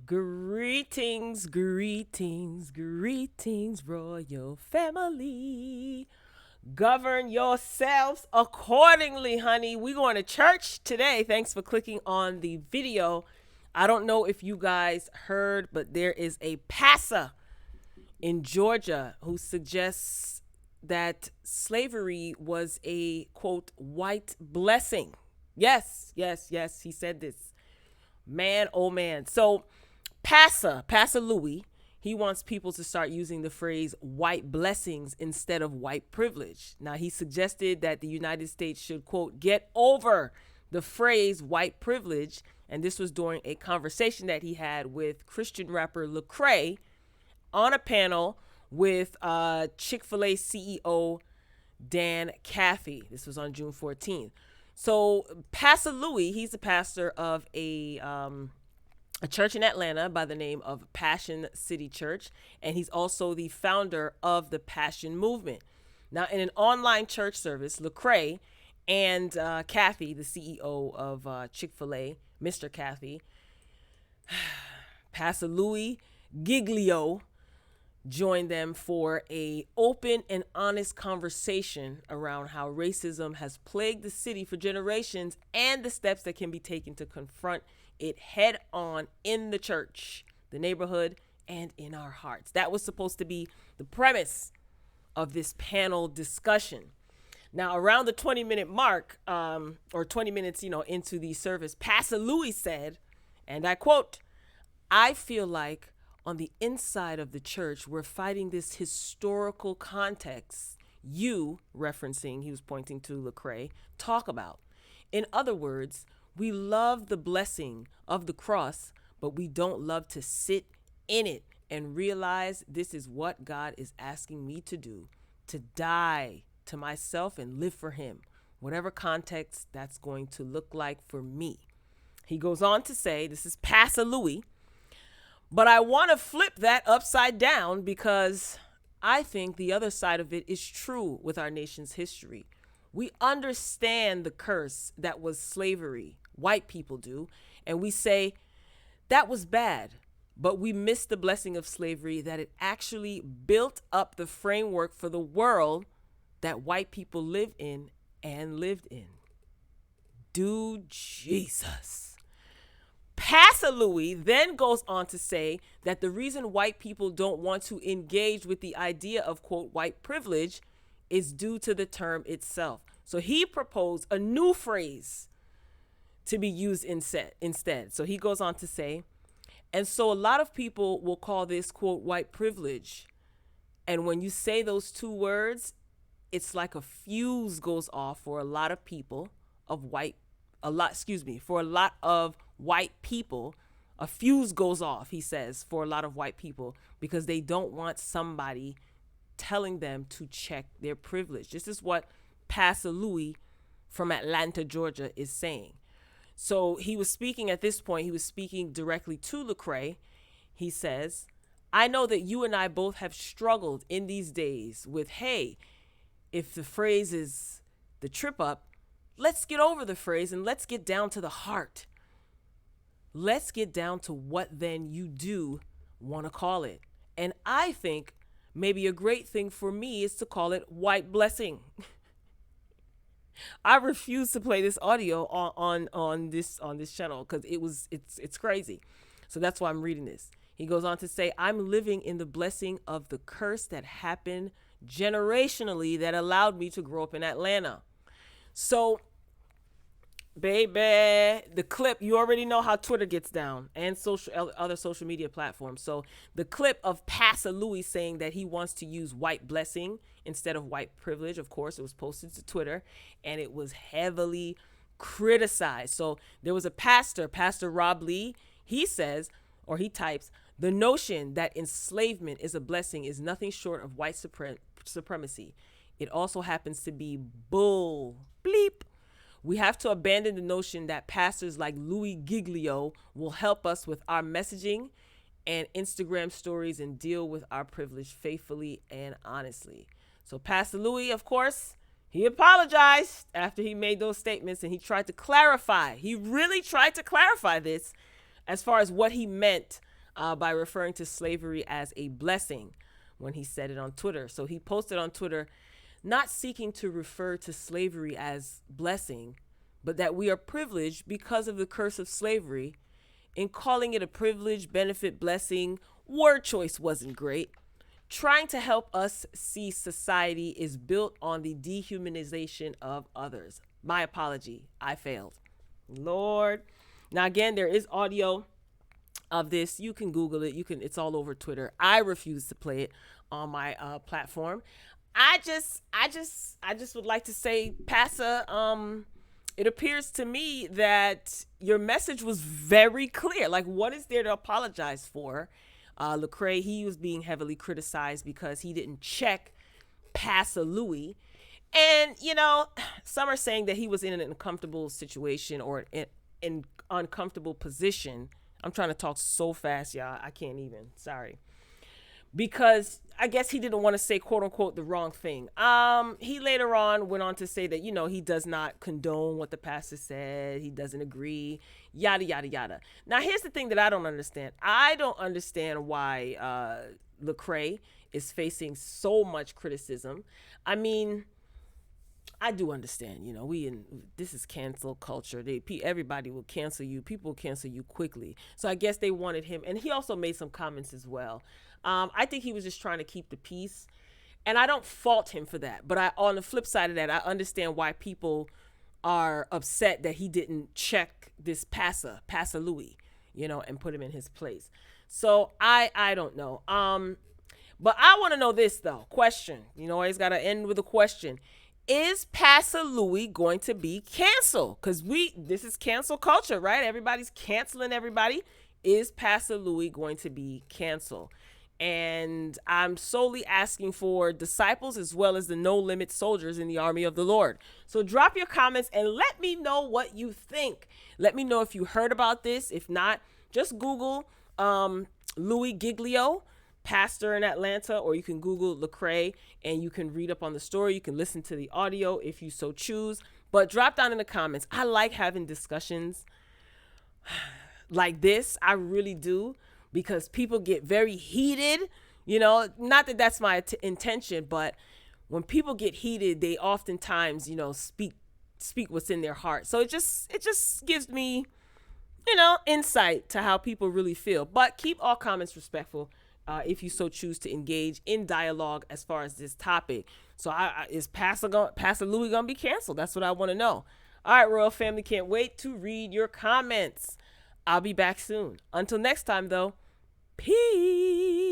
Greetings, greetings, greetings, royal family. Govern yourselves accordingly, honey. We going to church today. Thanks for clicking on the video. I don't know if you guys heard, but there is a pastor in Georgia who suggests that slavery was a, quote, white blessing. Yes, he said this. Man, oh man. So Pastor Louis, he wants people to start using the phrase white blessings instead of white privilege. Now, he suggested that the United States should, quote, get over the phrase white privilege. And this was during a conversation that he had with Christian rapper Lecrae on a panel with Chick-fil-A CEO Dan Cathy. This was on June 14th. So Pastor Louis, he's the pastor of a church in Atlanta by the name of Passion City Church, and he's also the founder of the Passion Movement. Now, in an online church service, Lecrae and Cathy, the CEO of Chick-fil-A, Mr. Cathy, Pastor Louis Giglio joined them for a open and honest conversation around how racism has plagued the city for generations and the steps that can be taken to confront it head on in the church, the neighborhood, and in our hearts. That was supposed to be the premise of this panel discussion. Now, around the 20-minute mark, or 20 minutes, into the service, Pastor Louis said, and I quote, "I feel like on the inside of the church, we're fighting this historical context you," referencing, he was pointing to Lecrae, "talk about. In other words, we love the blessing of the cross, but we don't love to sit in it and realize this is what God is asking me to do, to die to myself and live for him, whatever context that's going to look like for me." He goes on to say, this is Pastor Louis, "But I want to flip that upside down because I think the other side of it is true with our nation's history. We understand the curse that was slavery. White people do. And we say that was bad, but we miss the blessing of slavery, that it actually built up the framework for the world that white people live in and lived in." Do Jesus. Pastor Louis then goes on to say that the reason white people don't want to engage with the idea of, quote, white privilege is due to the term itself. So he proposed a new phrase to be used instead. So he goes on to say, "And so a lot of people will call this, quote, white privilege. And when you say those two words, it's like a fuse goes off for a lot of people of white, for a lot of white people, a fuse goes off," he says, "for a lot of white people because they don't want somebody telling them to check their privilege." This is what Pastor Louis from Atlanta, Georgia is saying. So he was speaking at this point, he was speaking directly to Lecrae. He says, "I know that you and I both have struggled in these days with, hey, if the phrase is the trip up, let's get over the phrase and let's get down to the heart. Let's get down to what then you do want to call it. And I think maybe a great thing for me is to call it white blessing." I refuse to play this audio on this channel because it's crazy. So that's why I'm reading this. He goes on to say, "I'm living in the blessing of the curse that happened generationally that allowed me to grow up in Atlanta." So, baby, the clip, you already know how Twitter gets down and other social media platforms. So the clip of Pastor Louis saying that he wants to use white blessing instead of white privilege, of course, it was posted to Twitter and it was heavily criticized. So there was a Pastor Rob Lee, he says, or he types, "The notion that enslavement is a blessing is nothing short of white supremacy. It also happens to be bull bleep. We have to abandon the notion that pastors like Louis Giglio will help us with our messaging and Instagram stories and deal with our privilege faithfully and honestly." So Pastor Louis, of course, he apologized after he made those statements and he tried to clarify. He really tried to clarify this as far as what he meant by referring to slavery as a blessing when he said it on Twitter. So he posted on Twitter, not seeking to refer to slavery as blessing, but that we are privileged because of the curse of slavery. In calling it a privilege, benefit, blessing, word choice wasn't great. Trying to help us see society is built on the dehumanization of others. My apology, I failed. Lord. Now again, there is audio of this. You can Google it. It's all over Twitter. I refuse to play it on my platform. I just would like to say, Passa, it appears to me that your message was very clear. Like, what is there to apologize for? Lecrae, he was being heavily criticized because he didn't check Passa Louis. And, you know, some are saying that he was in an uncomfortable situation or in uncomfortable position. I'm trying to talk so fast, y'all. I can't even. Sorry. Because I guess he didn't want to say, quote unquote, the wrong thing. He later on went on to say that, you know, he does not condone what the pastor said. He doesn't agree, yada, yada, yada. Now, here's the thing that I don't understand. I don't understand why Lecrae is facing so much criticism. I mean, I do understand, you know, this is cancel culture. Everybody will cancel you. People will cancel you quickly. So I guess they wanted him. And he also made some comments as well. I think he was just trying to keep the peace. And I don't fault him for that. But on the flip side of that, I understand why people are upset that he didn't check this Passa Louis, you know, and put him in his place. So I don't know. But I want to know this, though. Question. You know, I always got to end with a question. Is Passa Louis going to be canceled? Because this is cancel culture, right? Everybody's canceling everybody. Is Passa Louis going to be canceled? And I'm solely asking for disciples as well as the no-limit soldiers in the army of the Lord. So drop your comments and let me know what you think. Let me know if you heard about this. If not, just Google Louis Giglio, pastor in Atlanta, or you can Google Lecrae and you can read up on the story. You can listen to the audio if you so choose. But drop down in the comments. I like having discussions like this. I really do. Because people get very heated, you know, not that that's my intention, but when people get heated, they oftentimes, you know, speak what's in their heart. So it just gives me, you know, insight to how people really feel. But keep all comments respectful if you so choose to engage in dialogue as far as this topic. So is Passa Louis going to be canceled? That's what I want to know. All right, Royal Family, can't wait to read your comments. I'll be back soon. Until next time, though, peace.